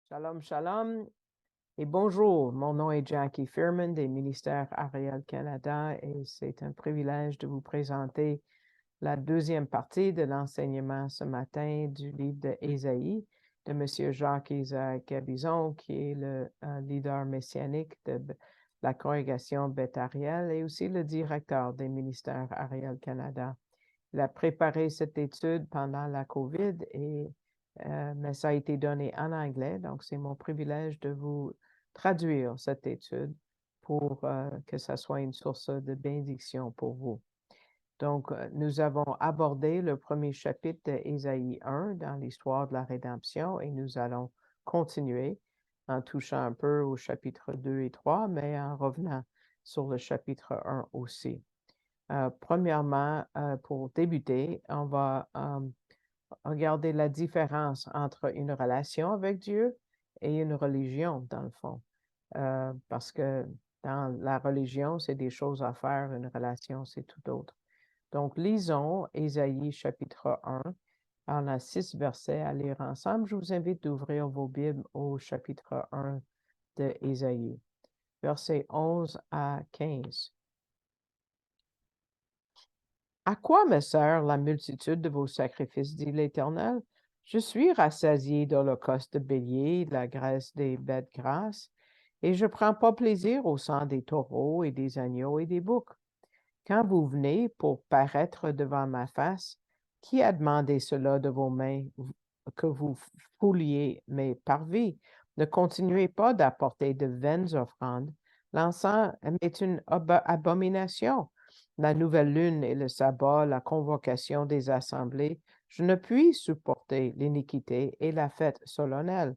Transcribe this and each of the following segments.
Shalom, shalom et bonjour. Mon nom est Jackie Firman des ministères Ariel Canada et c'est un privilège de vous présenter la deuxième partie de l'enseignement ce matin du livre d'Ésaïe de M. Jacques-Isaac Gabizon, qui est le leader messianique de la congrégation Beth Ariel et aussi le directeur des ministères Ariel Canada. Il a préparé cette étude pendant la COVID mais ça a été donné en anglais, donc c'est mon privilège de vous traduire cette étude pour que ça soit une source de bénédiction pour vous. Donc, nous avons abordé le premier chapitre d'Ésaïe 1 dans l'histoire de la rédemption et nous allons continuer en touchant un peu au chapitre 2 et 3, mais en revenant sur le chapitre 1 aussi. Premièrement, pour débuter, on va regarder la différence entre une relation avec Dieu et une religion, dans le fond. Parce que dans la religion, c'est des choses à faire, une relation, c'est tout autre. Donc, lisons Ésaïe chapitre 1. On a 6 versets à lire ensemble. Je vous invite d'ouvrir vos Bibles au chapitre 1 de Ésaïe, versets 11 à 15. À quoi me sert la multitude de vos sacrifices, dit l'Éternel? Je suis rassasié d'holocaustes de béliers, de la graisse des bêtes grasses, et je prends pas plaisir au sang des taureaux et des agneaux et des boucs. Quand vous venez pour paraître devant ma face, qui a demandé cela de vos mains, que vous fouliez mes parvis? Ne continuez pas d'apporter de vaines offrandes. L'encens est une abomination. La nouvelle lune et le sabbat, la convocation des assemblées, je ne puis supporter l'iniquité et la fête solennelle.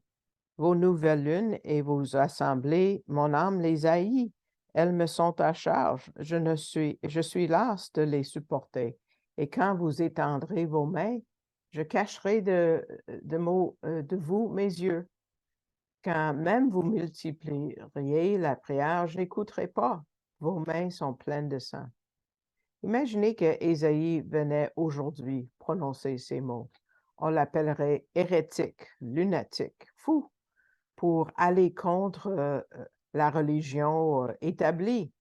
Vos nouvelles lunes et vos assemblées, mon âme les haït. Elles me sont à charge. Je suis lasse de les supporter. Et quand vous étendrez vos mains, je cacherai de vous mes yeux. Quand même vous multiplieriez la prière, je n'écouterai pas. Vos mains sont pleines de sang. Imaginez que Ésaïe venait aujourd'hui prononcer ces mots. On l'appellerait hérétique, lunatique, fou, pour aller contre la religion établie.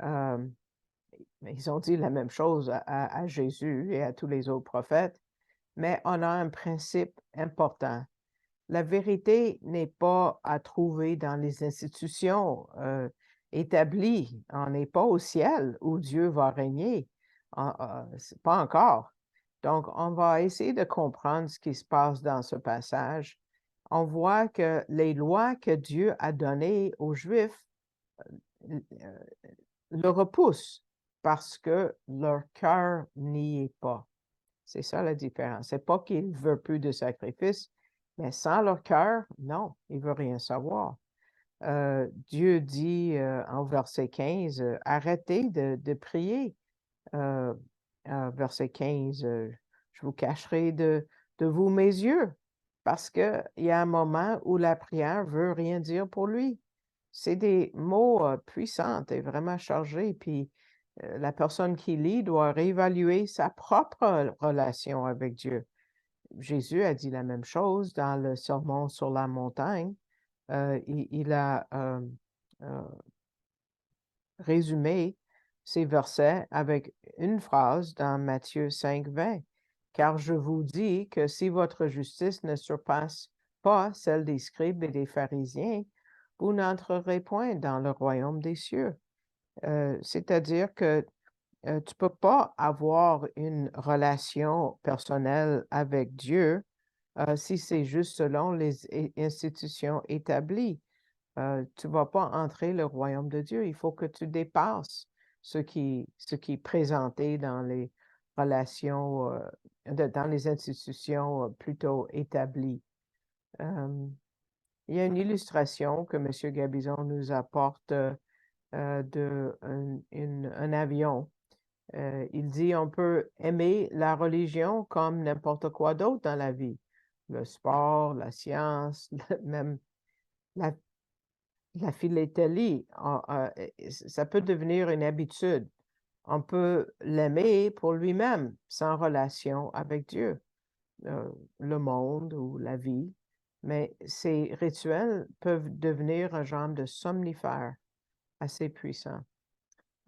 Ils ont dit la même chose à Jésus et à tous les autres prophètes, mais on a un principe important. La vérité n'est pas à trouver dans les institutions établies. On n'est pas au ciel où Dieu va régner. Pas encore. Donc, on va essayer de comprendre ce qui se passe dans ce passage. On voit que les lois que Dieu a données aux Juifs le repoussent parce que leur cœur n'y est pas. C'est ça la différence. C'est pas qu'ils ne veulent plus de sacrifices, mais sans leur cœur, non, ils ne veulent rien savoir. Dieu dit en verset 15, arrêtez de prier. Verset 15, je vous cacherai de vous mes yeux, parce qu'il y a un moment où la prière veut rien dire pour lui. C'est des mots puissants et vraiment chargés, puis la personne qui lit doit réévaluer sa propre relation avec Dieu. Jésus a dit la même chose dans le sermon sur la montagne. Il a résumé ces versets avec une phrase dans Matthieu 5, 20. Car je vous dis que si votre justice ne surpasse pas celle des scribes et des pharisiens, vous n'entrerez point dans le royaume des cieux. C'est-à-dire que tu ne peux pas avoir une relation personnelle avec Dieu si c'est juste selon les institutions établies. Tu ne vas pas entrer le royaume de Dieu. Il faut que tu dépasses ce qui est présenté dans les relations, dans les institutions plutôt établies. Il y a une illustration que M. Gabizon nous apporte un avion. Il dit on peut aimer la religion comme n'importe quoi d'autre dans la vie. Le sport, la science, même la la philatélie, ça peut devenir une habitude. On peut l'aimer pour lui-même, sans relation avec Dieu, le monde ou la vie. Mais ces rituels peuvent devenir un genre de somnifère assez puissant.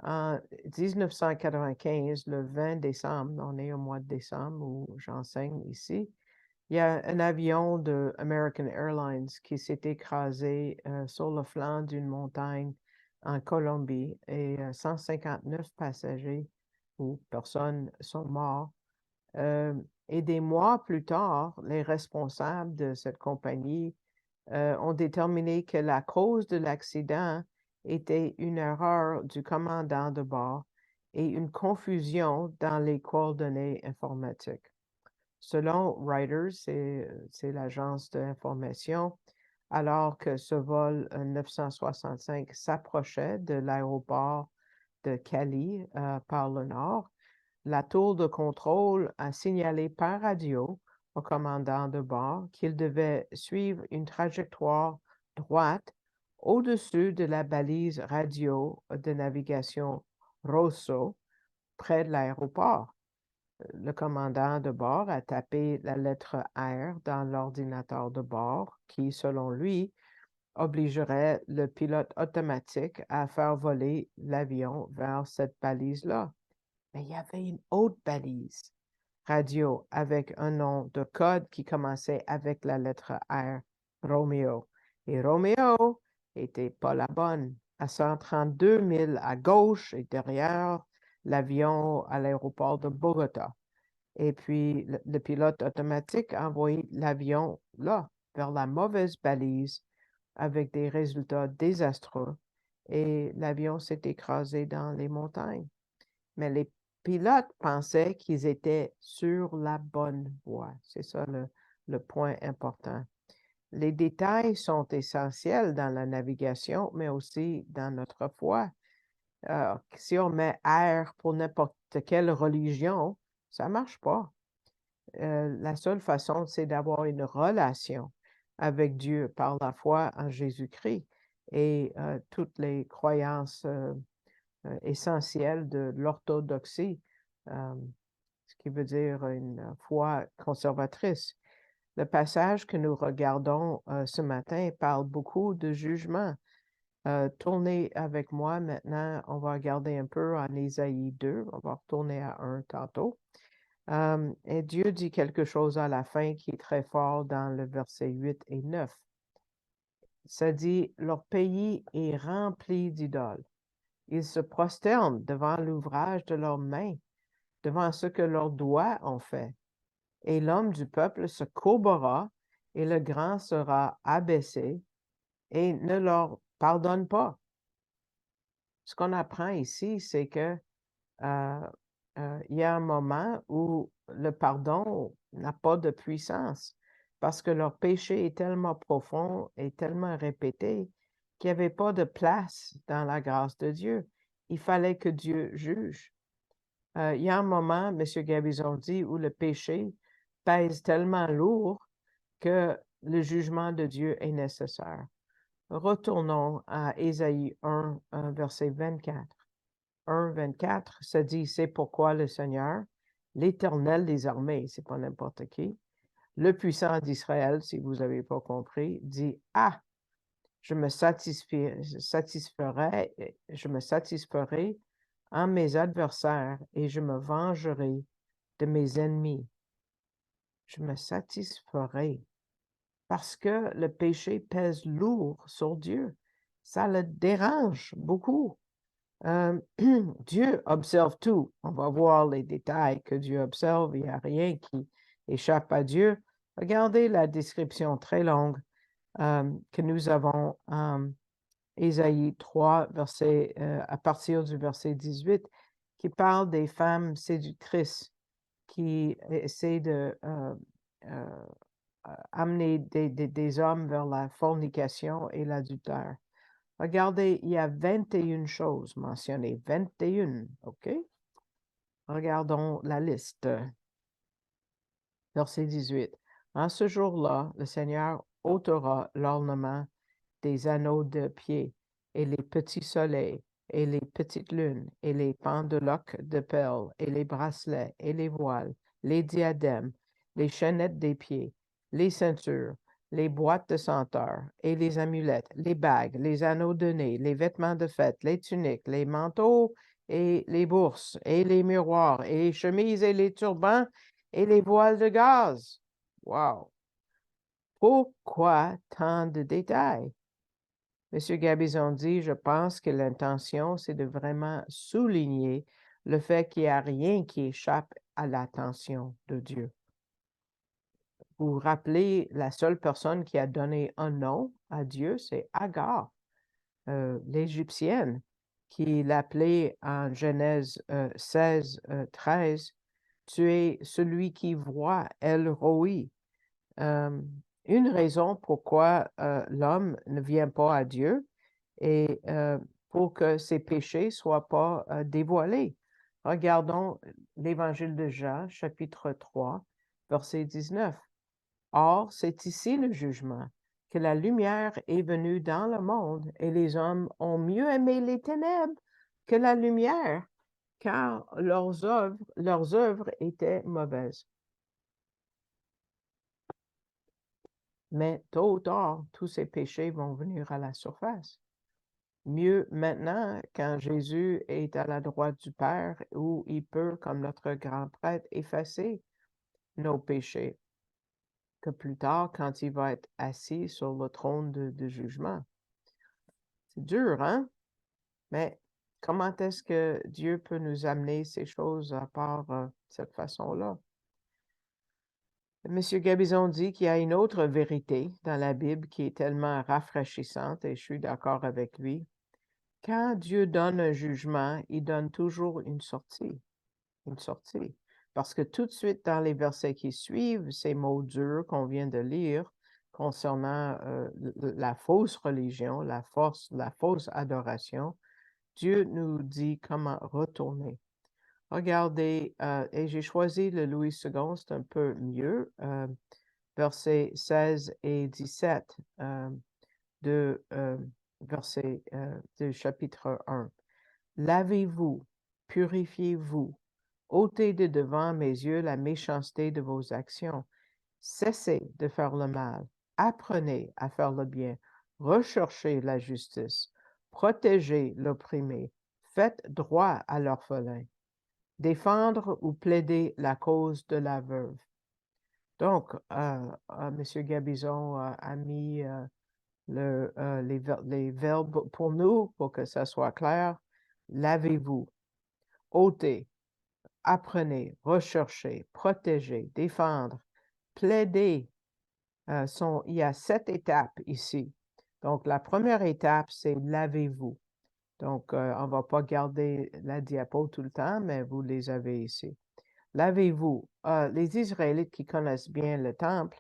En 1995, le 20 décembre, on est au mois de décembre où j'enseigne ici, il y a un avion de American Airlines qui s'est écrasé sur le flanc d'une montagne en Colombie et 159 passagers ou personnes sont morts. Et des mois plus tard, les responsables de cette compagnie ont déterminé que la cause de l'accident était une erreur du commandant de bord et une confusion dans les coordonnées informatiques. Selon Reuters, c'est l'agence d'information, alors que ce vol 965 s'approchait de l'aéroport de Cali par le nord, la tour de contrôle a signalé par radio au commandant de bord qu'il devait suivre une trajectoire droite au-dessus de la balise radio de navigation Rosso près de l'aéroport. Le commandant de bord a tapé la lettre R dans l'ordinateur de bord qui, selon lui, obligerait le pilote automatique à faire voler l'avion vers cette balise-là. Mais il y avait une autre balise radio avec un nom de code qui commençait avec la lettre R, Romeo. Et Romeo était pas la bonne. À 132 000 à gauche et derrière l'avion à l'aéroport de Bogota. Et puis, le pilote automatique a envoyé l'avion là, vers la mauvaise balise avec des résultats désastreux. Et l'avion s'est écrasé dans les montagnes. Mais les pilotes pensaient qu'ils étaient sur la bonne voie. C'est ça le point important. Les détails sont essentiels dans la navigation, mais aussi dans notre foi. Si on met R pour n'importe quelle religion, ça ne marche pas. La seule façon, c'est d'avoir une relation avec Dieu par la foi en Jésus-Christ et toutes les croyances essentielles de l'orthodoxie, ce qui veut dire une foi conservatrice. Le passage que nous regardons ce matin parle beaucoup de jugement. Tournez avec moi maintenant, on va regarder un peu en Ésaïe 2, on va retourner à 1 tantôt. Et Dieu dit quelque chose à la fin qui est très fort dans le verset 8 et 9. Ça dit, leur pays est rempli d'idoles. Ils se prosternent devant l'ouvrage de leurs mains, devant ce que leurs doigts ont fait. Et l'homme du peuple se courbera et le grand sera abaissé et ne leur pardonne pas. Ce qu'on apprend ici, c'est que il y a un moment où le pardon n'a pas de puissance parce que leur péché est tellement profond et tellement répété qu'il n'y avait pas de place dans la grâce de Dieu. Il fallait que Dieu juge. Il y a un moment, M. Gabizon dit, où le péché pèse tellement lourd que le jugement de Dieu est nécessaire. Retournons à Ésaïe 1, verset 24. 1, 24, ça dit, c'est pourquoi le Seigneur, l'Éternel des armées, c'est pas n'importe qui, le puissant d'Israël, si vous n'avez pas compris, dit, ah, je me satisferai en mes adversaires et je me vengerai de mes ennemis. Je me satisferai parce que le péché pèse lourd sur Dieu. Ça le dérange beaucoup. Dieu observe tout. On va voir les détails que Dieu observe. Il n'y a rien qui échappe à Dieu. Regardez la description très longue que nous avons en Ésaïe 3, à partir du verset 18, qui parle des femmes séductrices qui essaient de amener des hommes vers la fornication et l'adultère. Regardez, il y a 21 choses mentionnées. 21, OK? Regardons la liste. Verset 18. En ce jour-là, le Seigneur ôtera l'ornement des anneaux de pied et les petits soleils et les petites lunes et les pendeloques de perles et les bracelets et les voiles, les diadèmes, les chaînettes des pieds, les ceintures, les boîtes de senteurs et les amulettes, les bagues, les anneaux de nez, les vêtements de fête, les tuniques, les manteaux et les bourses, et les miroirs, et les chemises et les turbans, et les voiles de gaze. Wow! Pourquoi tant de détails? Monsieur Gabizon dit, je pense que l'intention, c'est de vraiment souligner le fait qu'il n'y a rien qui échappe à l'attention de Dieu. Vous vous rappelez, la seule personne qui a donné un nom à Dieu, c'est Agar, l'Égyptienne, qui l'appelait en Genèse 16, 13, tu es celui qui voit El Roi. Une raison pourquoi l'homme ne vient pas à Dieu et pour que ses péchés soient pas dévoilés. Regardons l'Évangile de Jean, chapitre 3, verset 19. Or, c'est ici le jugement, que la lumière est venue dans le monde et les hommes ont mieux aimé les ténèbres que la lumière, car leurs œuvres étaient mauvaises. Mais tôt ou tard, tous ces péchés vont venir à la surface. Mieux maintenant, quand Jésus est à la droite du Père, où il peut, comme notre grand prêtre, effacer nos péchés, que plus tard, quand il va être assis sur le trône de jugement. C'est dur, hein? Mais comment est-ce que Dieu peut nous amener ces choses à part cette façon-là? Monsieur Gabizon dit qu'il y a une autre vérité dans la Bible qui est tellement rafraîchissante, et je suis d'accord avec lui. Quand Dieu donne un jugement, il donne toujours une sortie. Une sortie. Parce que tout de suite, dans les versets qui suivent, ces mots durs qu'on vient de lire concernant la fausse religion, la fausse adoration, Dieu nous dit comment retourner. Regardez, et j'ai choisi le Louis II, c'est un peu mieux, versets 16 et 17 de, de chapitre 1. Lavez-vous, purifiez-vous, ôtez de devant mes yeux la méchanceté de vos actions. Cessez de faire le mal, apprenez à faire le bien, recherchez la justice, protégez l'opprimé, faites droit à l'orphelin, défendre ou plaider la cause de la veuve. Donc, M. Gabizon a mis les verbes pour nous, pour que ça soit clair. Lavez-vous, ôtez, apprenez, recherchez, protégez, défendre, plaider. Il y a 7 étapes ici. Donc, la première étape, c'est lavez-vous. Donc, on ne va pas garder la diapo tout le temps, mais vous les avez ici. Lavez-vous. Les Israélites qui connaissent bien le temple,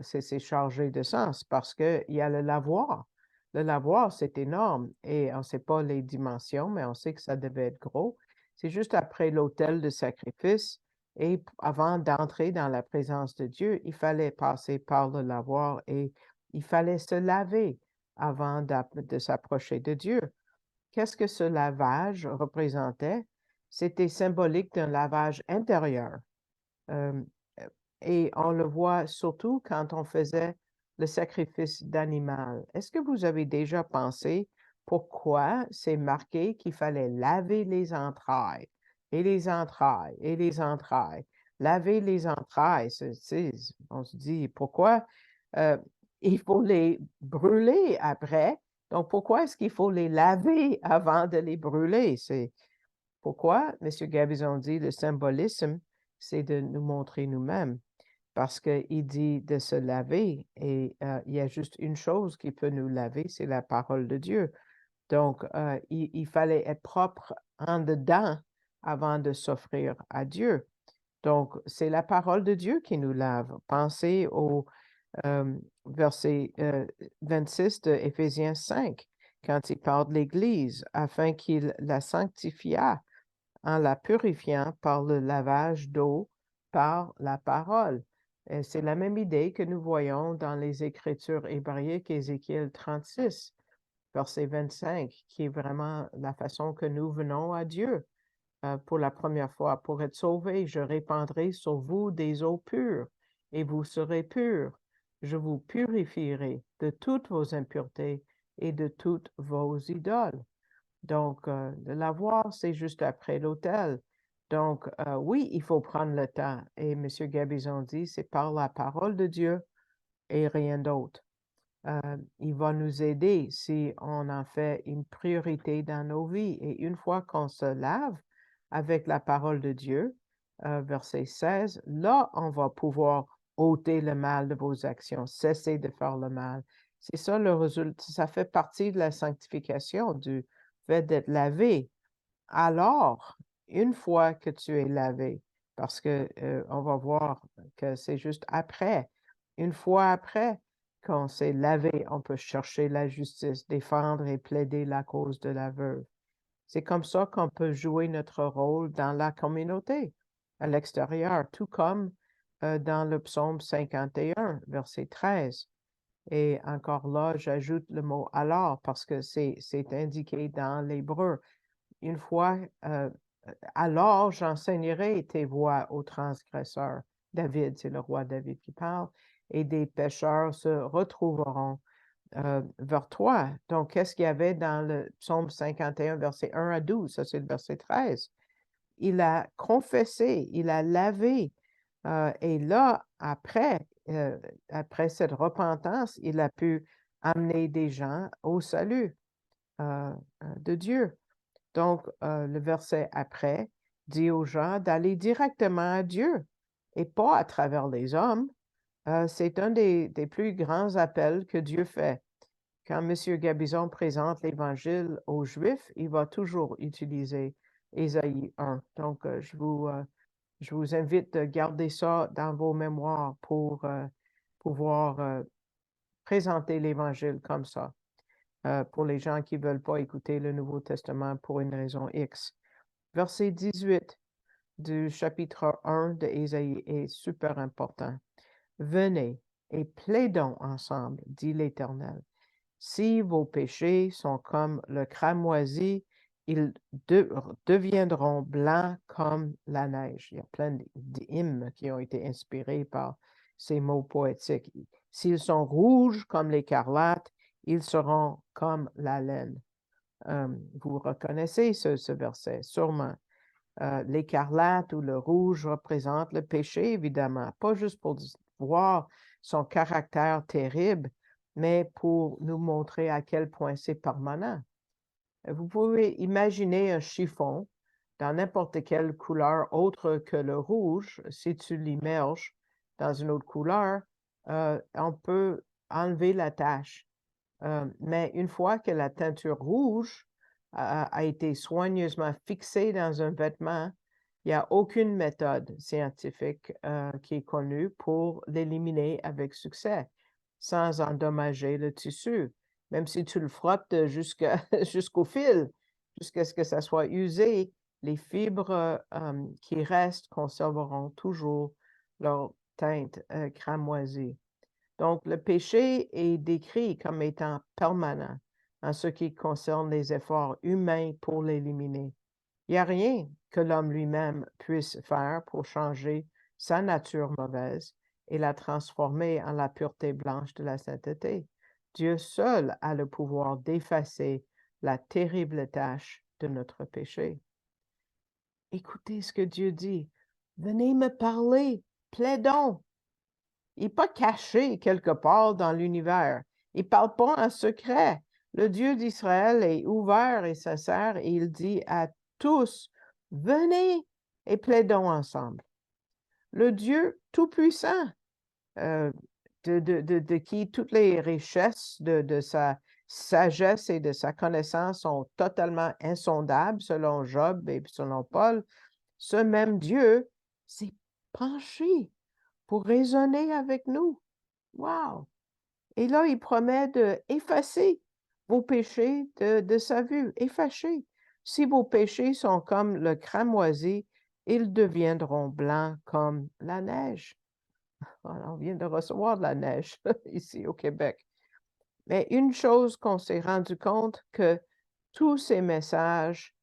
c'est chargé de sens parce qu'il y a le lavoir. Le lavoir, c'est énorme et on ne sait pas les dimensions, mais on sait que ça devait être gros. C'est juste après l'autel de sacrifice et avant d'entrer dans la présence de Dieu, il fallait passer par le lavoir et il fallait se laver avant de s'approcher de Dieu. Qu'est-ce que ce lavage représentait? C'était symbolique d'un lavage intérieur. Et on le voit surtout quand on faisait le sacrifice d'animal. Est-ce que vous avez déjà pensé pourquoi c'est marqué qu'il fallait laver les entrailles et les entrailles et les entrailles? Laver les entrailles, on se dit pourquoi il faut les brûler après. Donc, pourquoi est-ce qu'il faut les laver avant de les brûler? C'est pourquoi M. Gabizon dit le symbolisme, c'est de nous montrer nous-mêmes. Parce qu'il dit de se laver et il y a juste une chose qui peut nous laver, c'est la parole de Dieu. Donc, il fallait être propre en dedans avant de s'offrir à Dieu. Donc, c'est la parole de Dieu qui nous lave. Pensez au verset 26 de Éphésiens 5, quand il parle de l'Église, afin qu'il la sanctifiât en la purifiant par le lavage d'eau par la parole. C'est la même idée que nous voyons dans les Écritures hébraïques, Ézéchiel 36, verset 25, qui est vraiment la façon que nous venons à Dieu pour la première fois. Pour être sauvés, je répandrai sur vous des eaux pures et vous serez purs. je vous purifierai de toutes vos impuretés et de toutes vos idoles. Donc, de l'avoir, c'est juste après l'autel. Donc, oui, il faut prendre le temps. Et M. Gabizon dit, c'est par la parole de Dieu et rien d'autre. Il va nous aider si on en fait une priorité dans nos vies. Et une fois qu'on se lave avec la parole de Dieu, verset 16, là, on va pouvoir ôter le mal de vos actions, cesser de faire le mal. C'est ça le résultat. Ça fait partie de la sanctification, du fait d'être lavé. Alors, une fois que tu es lavé, parce que on va voir que c'est juste après, une fois après qu'on s'est lavé, on peut chercher la justice, défendre et plaider la cause de la veuve. C'est comme ça qu'on peut jouer notre rôle dans la communauté, à l'extérieur, tout comme dans le psaume 51, verset 13. Et encore là, j'ajoute le mot alors parce que c'est indiqué dans l'hébreu. Une fois, alors j'enseignerai tes voies aux transgresseurs. David, c'est le roi David qui parle, et des pécheurs se retrouveront vers toi. Donc, qu'est-ce qu'il y avait dans le psaume 51, verset 1 à 12? Ça, c'est le verset 13. Il a confessé, il a lavé. Et là, après cette repentance, il a pu amener des gens au salut de Dieu. Donc, le verset après dit aux gens d'aller directement à Dieu et pas à travers les hommes. C'est un des plus grands appels que Dieu fait. Quand M. Gabizon présente l'Évangile aux Juifs, il va toujours utiliser Ésaïe 1. Donc, je vous invite de garder ça dans vos mémoires pour pouvoir présenter l'Évangile comme ça. Pour les gens qui ne veulent pas écouter le Nouveau Testament pour une raison X. Verset 18 du chapitre 1 de Ésaïe est super important. Venez et plaidons ensemble, dit l'Éternel. Si vos péchés sont comme le cramoisi, ils deviendront blancs comme la neige. Il y a plein d'hymnes qui ont été inspirés par ces mots poétiques. S'ils sont rouges comme l'écarlate, ils seront comme la laine. Vous reconnaissez ce verset, sûrement. L'écarlate ou le rouge représente le péché, évidemment, pas juste pour voir son caractère terrible, mais pour nous montrer à quel point c'est permanent. Vous pouvez imaginer un chiffon dans n'importe quelle couleur autre que le rouge. Si tu l'immerges dans une autre couleur, on peut enlever la tache. Mais une fois que la teinture rouge a été soigneusement fixée dans un vêtement, il n'y a aucune méthode scientifique qui est connue pour l'éliminer avec succès, sans endommager le tissu. Même si tu le frottes jusqu'au fil, jusqu'à ce que ça soit usé, les fibres qui restent conserveront toujours leur teinte cramoisie. Donc, le péché est décrit comme étant permanent en ce qui concerne les efforts humains pour l'éliminer. Il n'y a rien que l'homme lui-même puisse faire pour changer sa nature mauvaise et la transformer en la pureté blanche de la sainteté. Dieu seul a le pouvoir d'effacer la terrible tâche de notre péché. Écoutez ce que Dieu dit. Venez me parler, plaidons. Il n'est pas caché quelque part dans l'univers. Il ne parle pas en secret. Le Dieu d'Israël est ouvert et sincère et il dit à tous, venez et plaidons ensemble. Le Dieu tout-puissant, de qui toutes les richesses de sa sagesse et de sa connaissance sont totalement insondables selon Job et selon Paul, ce même Dieu s'est penché pour raisonner avec nous. Wow! Et là, il promet d'effacer vos péchés de sa vue. Effacer. Si vos péchés sont comme le cramoisi, ils deviendront blancs comme la neige. Voilà, on vient de recevoir de la neige ici au Québec. Mais une chose qu'on s'est rendu compte, que tous ces messages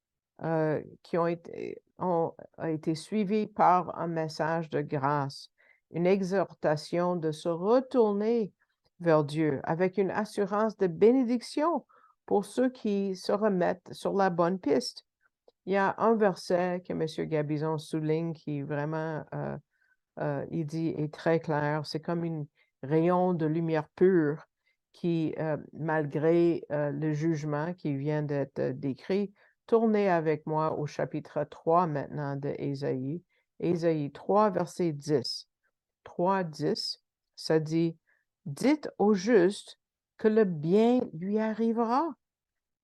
qui ont été suivis par un message de grâce une exhortation de se retourner vers Dieu avec une assurance de bénédiction pour ceux qui se remettent sur la bonne piste. Il y a un verset que M. Gabizon souligne qui vraiment, il dit, est très clair. C'est comme un rayon de lumière pure qui, malgré le jugement qui vient d'être décrit, tournez avec moi au chapitre 3 maintenant de Ésaïe. Ésaïe 3, verset 10. 3, 10, ça dit, dites au juste que le bien lui arrivera,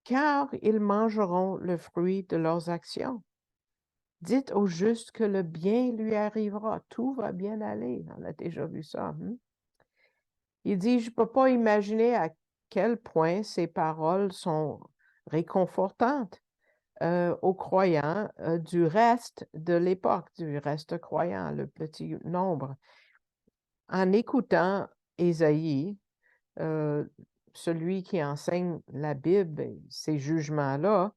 car ils mangeront le fruit de leurs actions. Dites au juste que le bien lui arrivera, tout va bien aller. On a déjà vu ça. Il dit, je ne peux pas imaginer à quel point ces paroles sont réconfortantes aux croyants du reste de l'époque, du reste croyant, le petit nombre. En écoutant Ésaïe, celui qui enseigne la Bible, et ces jugements-là,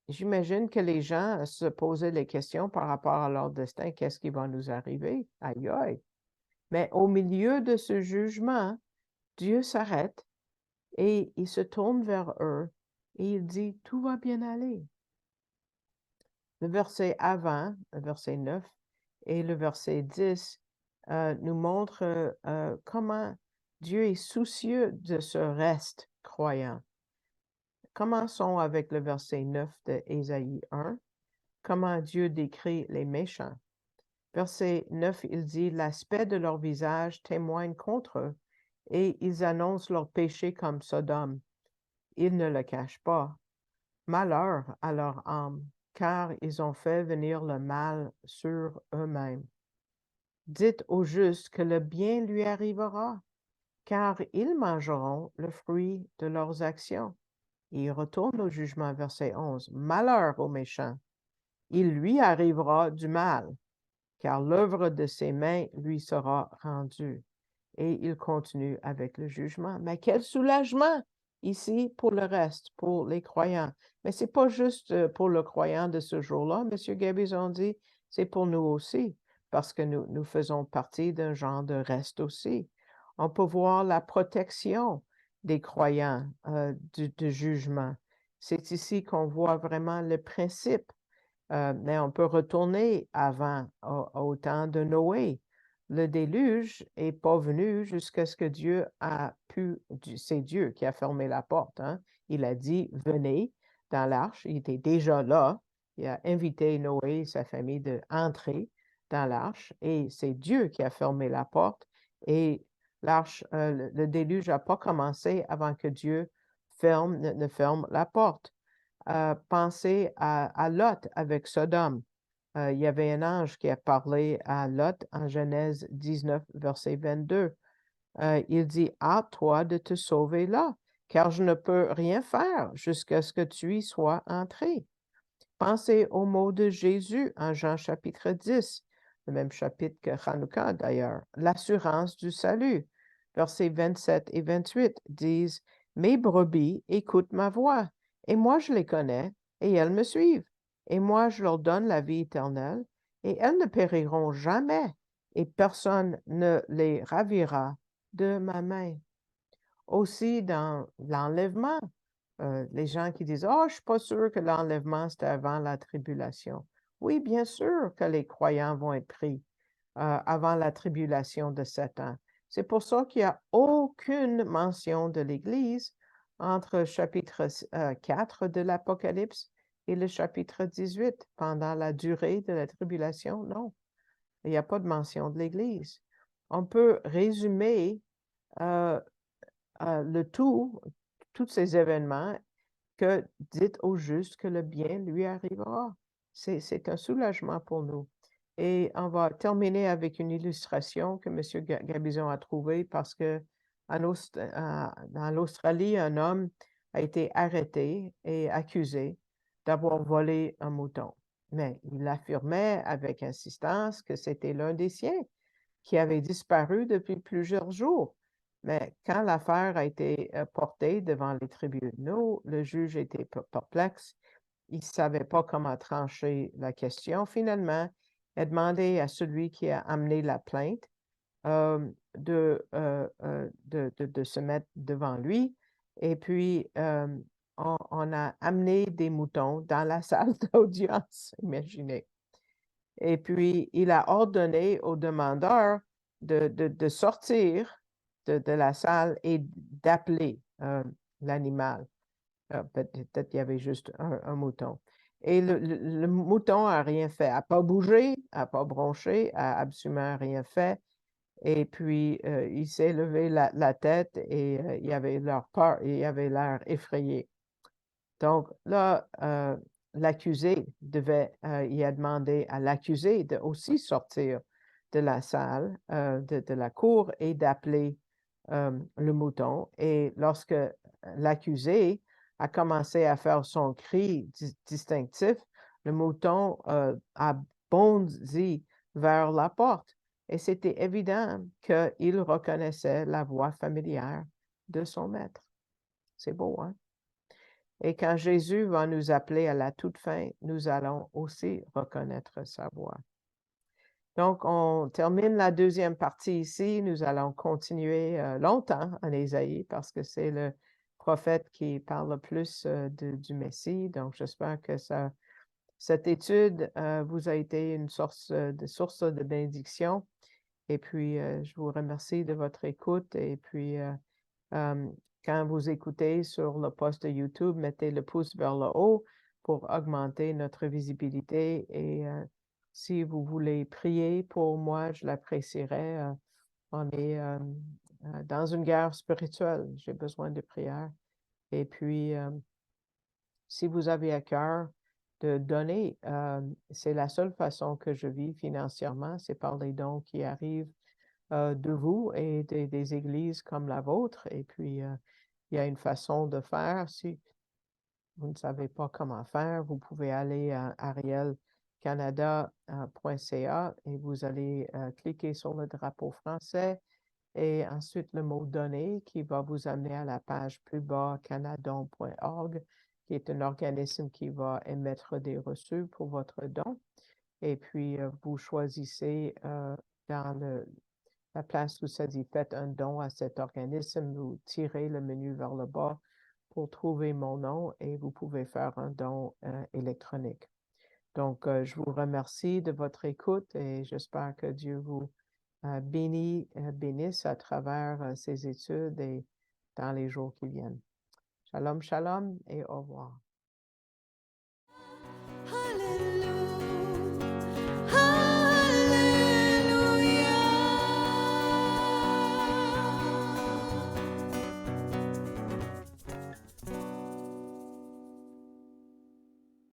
j'imagine que les gens se posaient les questions par rapport à leur destin. Qu'est-ce qui va nous arriver? Aïe, aïe. Mais au milieu de ce jugement, Dieu s'arrête et il se tourne vers eux et il dit, tout va bien aller. Le verset avant, le verset 9 et le verset 10 nous montrent comment Dieu est soucieux de ce reste croyant. Commençons avec le verset 9 de Ésaïe 1. Comment Dieu décrit les méchants. Verset 9, il dit, l'aspect de leur visage témoigne contre eux et ils annoncent leur péché comme Sodome. Ils ne le cachent pas. Malheur à leur âme, car ils ont fait venir le mal sur eux-mêmes. Dites au juste que le bien lui arrivera, car ils mangeront le fruit de leurs actions. Et il retourne au jugement, verset 11. Malheur aux méchants, il lui arrivera du mal, car l'œuvre de ses mains lui sera rendue. Et il continue avec le jugement. Mais quel soulagement ici pour le reste, pour les croyants. Mais ce n'est pas juste pour le croyant de ce jour-là, M. Gabizon dit, c'est pour nous aussi, parce que nous faisons partie d'un genre de reste aussi. On peut voir la protection des croyants du jugement. C'est ici qu'on voit vraiment le principe. Mais on peut retourner avant, au temps de Noé. Le déluge n'est pas venu jusqu'à ce que Dieu a pu, c'est Dieu qui a fermé la porte. Il a dit, venez dans l'arche. Il était déjà là. Il a invité Noé et sa famille d'entrer dans l'arche et c'est Dieu qui a fermé la porte. Et l'arche, le déluge n'a pas commencé avant que Dieu ne ferme la porte. Pensez à Lot avec Sodome. Il y avait un ange qui a parlé à Lot en Genèse 19, verset 22. Il dit, hâte-toi de te sauver là, car je ne peux rien faire jusqu'à ce que tu y sois entré. Pensez aux mots de Jésus en Jean chapitre 10, le même chapitre que Hanouka d'ailleurs. L'assurance du salut. Versets 27 et 28 disent, mes brebis écoutent ma voix, et moi je les connais, et elles me suivent. Et moi je leur donne la vie éternelle, et elles ne périront jamais, et personne ne les ravira de ma main. Aussi dans l'enlèvement, les gens qui disent, oh, je ne suis pas sûr que l'enlèvement, c'était avant la tribulation. Oui, bien sûr que les croyants vont être pris avant la tribulation de 7 ans. C'est pour ça qu'il n'y a aucune mention de l'Église entre chapitre 4 de l'Apocalypse et le chapitre 18 pendant la durée de la tribulation. Non, il n'y a pas de mention de l'Église. On peut résumer le tout, tous ces événements, que dites au juste que le bien lui arrivera. C'est un soulagement pour nous. Et on va terminer avec une illustration que M. Gabizon a trouvée parce que dans l'Australie, un homme a été arrêté et accusé d'avoir volé un mouton. Mais il affirmait avec insistance que c'était l'un des siens qui avait disparu depuis plusieurs jours. Mais quand l'affaire a été portée devant les tribunaux, le juge était perplexe. Il ne savait pas comment trancher la question. Finalement, a demandé à celui qui a amené la plainte de se mettre devant lui. Et puis, on a amené des moutons dans la salle d'audience, imaginez. Et puis, il a ordonné au demandeur de sortir de la salle et d'appeler l'animal. Peut-être qu'il y avait juste un mouton. Et le mouton n'a rien fait, n'a pas bougé, n'a pas bronché, n'a absolument rien fait. Et puis, il s'est levé la tête et il avait l'air peur, il avait l'air effrayé. Donc là, l'accusé il a demandé à l'accusé de aussi sortir de la salle, de la cour et d'appeler le mouton. Et lorsque l'accusé a commencé à faire son cri distinctif, le mouton a bondi vers la porte. Et c'était évident qu'il reconnaissait la voix familière de son maître. C'est beau, hein? Et quand Jésus va nous appeler à la toute fin, nous allons aussi reconnaître sa voix. Donc, on termine la deuxième partie ici. Nous allons continuer longtemps en Ésaïe parce que c'est le prophète qui parle le plus du Messie. Donc, j'espère que cette étude vous a été une source de bénédiction. Et puis, je vous remercie de votre écoute. Et puis, quand vous écoutez sur le post de YouTube, mettez le pouce vers le haut pour augmenter notre visibilité. Et si vous voulez prier pour moi, je l'apprécierais. On est dans une guerre spirituelle. J'ai besoin de prière. Et puis, si vous avez à cœur de donner, c'est la seule façon que je vis financièrement, c'est par les dons qui arrivent de vous et des églises comme la vôtre. Et puis, il y a une façon de faire. Si vous ne savez pas comment faire, vous pouvez aller à arielcanada.ca et vous allez cliquer sur le drapeau français et ensuite le mot donner qui va vous amener à la page plus bas canadon.org qui est un organisme qui va émettre des reçus pour votre don. Et puis, vous choisissez dans la place où ça dit « Faites un don à cet organisme », vous tirez le menu vers le bas pour trouver mon nom et vous pouvez faire un don électronique. Donc, je vous remercie de votre écoute et j'espère que Dieu vous bénisse à travers ces études et dans les jours qui viennent. Shalom, shalom et au revoir.